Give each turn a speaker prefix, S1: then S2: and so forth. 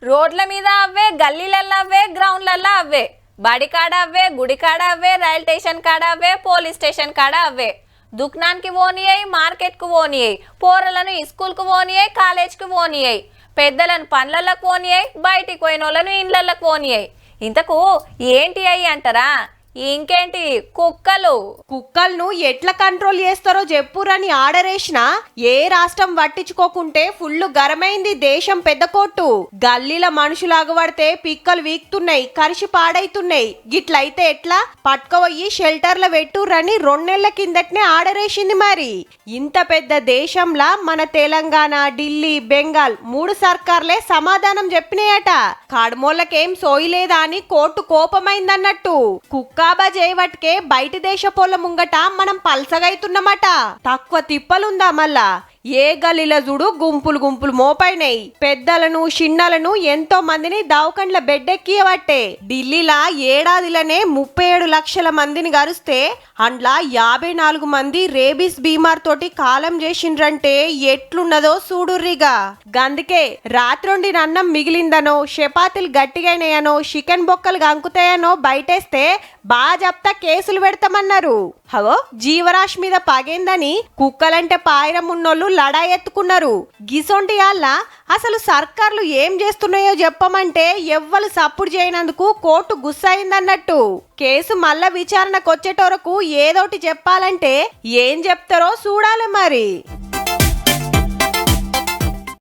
S1: రోడ్ల మీద అవే, గల్లీలల్లో అవే, గ్రౌండ్లల్లో అవే, బడి కాడ అవే, గుడి కాడ అవే, రైల్ స్టేషన్ కాడ అవే, పోలీస్ స్టేషన్ కాడ అవే. దుకాణానికి పోనీయై, మార్కెట్కు పోనీయై, పోరలను స్కూల్కు పోనీయై, కాలేజ్కి పోనీయై, పెద్దలను పనులకు పోనీయై, బయటికి పోయిన వాళ్ళను ఇండ్లకు పోనీయై. ఇంతకు ఏంటి అయ్యి అంటారా? ఇంకేంటి కుక్కలను
S2: ఎట్లా కంట్రోల్ చేస్తారో చెప్పురని ఆర్డర్ వేసిన ఏ రాష్ట్రం పట్టించుకోకుంటే ఫుల్ గరమైంది దేశం పెద్ద కోర్టు. గల్లీల మనుషులు అగబడితే పిక్కలు వీక్తున్నాయి, కరిసి పాడైతున్నాయి. గిట్లయితే ఎట్లా? పట్టుకోయి షెల్టర్ల పెట్టురని 2 నెలల కిందటనే ఆర్డర్ వేసింది. మరి ఇంత పెద్ద దేశంలా మన తెలంగాణ, ఢిల్లీ, బెంగాల్ 3 సర్కార్లే సమాధానం చెప్పినాయట. కాడమోళ్ళకేం సోయిలేదా అని కోర్టు కోపమైందన్నట్టు. కుక్కాబా చేయవట్కే బయటి దేశపోళ్ళ ముంగట మనం పల్సగైతున్నమాట. తక్కువ తిప్పలుందా మళ్ళా? ఏ గల్లీల చూడు గుంపులు గుంపులు మోపైనాయి. పెద్దలను చిన్నలను ఎంతో మందిని దవాఖాన్ల బెడ్డెక్కియబట్టే. ఢిల్లీలా ఏడాదిలోనే 37 లక్షల మందిని గరిస్తే అండ్లా 54 మంది రేబీస్ బీమార్ తోటి కాలం చేసిండ్రంటే ఎట్లున్నదో చూడుర్రిగా. గందుకే రాత్రొండిన అన్నం మిగిలిందనో, చపాతీలు గట్టిగైనాయనో, చికెన్ బొక్కలు గంకుతాయనో బయటేస్తే బాజప్తా కేసులు పెడతామన్నారు. హవో జీవరాశి మీద పగేందని కుక్కలంటే పాయిరం ఉన్నోళ్ళు లడా ఎత్తుకున్నారు. గిసొంటి యాళ్ళ అసలు సర్కార్లు ఏం చేస్తున్నాయో చెప్పమంటే ఎవ్వరు సప్పుడు చేయనందుకు కోర్టు గుస్సయిందన్నట్టు. కేసు మళ్ళా విచారణకు వచ్చేటోరకు ఏదోటి చెప్పాలంటే ఏం చెప్తారో చూడాలి మరి.